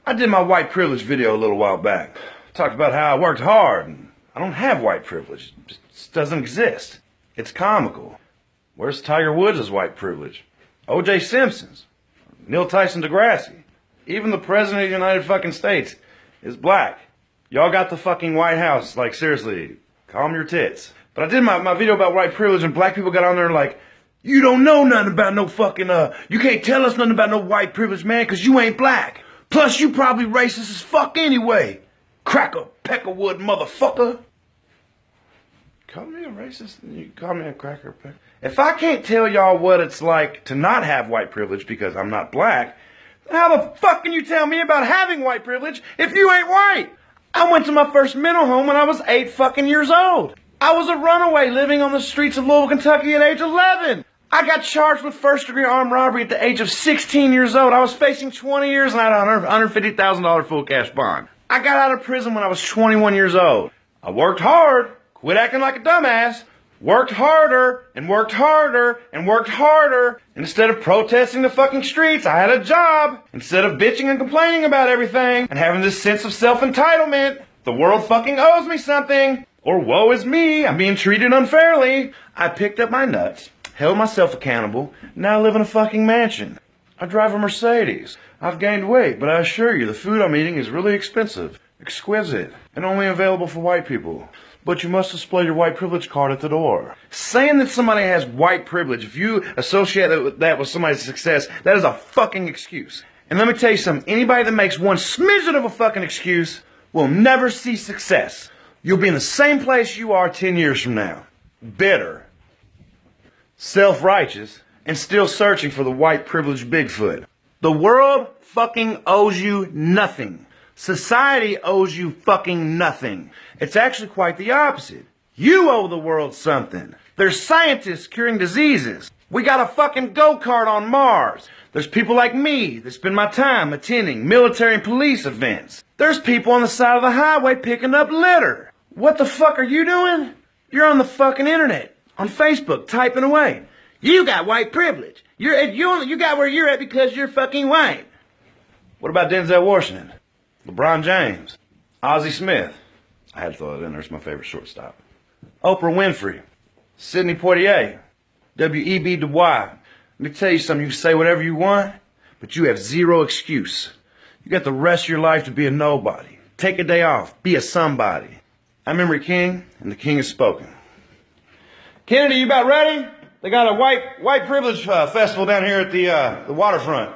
I did my white privilege video a little while back. Talked about how I worked hard and I don't have white privilege. It just doesn't exist. It's comical. Where's Tiger Woods' white privilege? O.J. Simpson's? Neil Tyson deGrasse? Even the President of the United fucking States is black. Y'all got the fucking White House. Like, seriously, calm your tits. But I did my video about white privilege and black people got on there like, you don't know nothing about no fucking, you can't tell us nothing about no white privilege, man, because you ain't black. Plus, you probably racist as fuck anyway. Cracker, peckerwood motherfucker. Call me a racist? You call me a cracker, pecker? If I can't tell y'all what it's like to not have white privilege because I'm not black, how the fuck can you tell me about having white privilege if you ain't white? I went to my first mental home when I was 8 fucking years old. I was a runaway living on the streets of Louisville, Kentucky at age 11. I got charged with first-degree armed robbery at the age of 16 years old. I was facing 20 years and I had a $150,000 full cash bond. I got out of prison when I was 21 years old. I worked hard, quit acting like a dumbass, worked harder and worked harder and worked harder. And instead of protesting the fucking streets, I had a job. Instead of bitching and complaining about everything and having this sense of self-entitlement, the world fucking owes me something. Or woe is me, I'm being treated unfairly. I picked up my nuts, held myself accountable, now I live in a fucking mansion. I drive a Mercedes. I've gained weight, but I assure you the food I'm eating is really expensive, exquisite, and only available for white people. But you must display your white privilege card at the door. Saying that somebody has white privilege, if you associate that with somebody's success, that is a fucking excuse. And let me tell you something, anybody that makes one smidgen of a fucking excuse will never see success. You'll be in the same place you are 10 years from now. Bitter, self-righteous, and still searching for the white privileged Bigfoot. The world fucking owes you nothing. Society owes you fucking nothing. It's actually quite the opposite. You owe the world something. There's scientists curing diseases. We got a fucking go-kart on Mars. There's people like me that spend my time attending military and police events. There's people on the side of the highway picking up litter. What the fuck are you doing? You're on the fucking internet, on Facebook, typing away. You got white privilege. You got where you're at because you're fucking white. What about Denzel Washington? LeBron James? Ozzie Smith? I had to throw that in there. It's my favorite shortstop. Oprah Winfrey? Sidney Poitier? W.E.B. Du Bois? Let me tell you something. You can say whatever you want, but you have zero excuse. You got the rest of your life to be a nobody. Take a day off. Be a somebody. I'm Emery King, and the King has spoken. Kennedy, you about ready? They got a white privilege festival down here at the waterfront.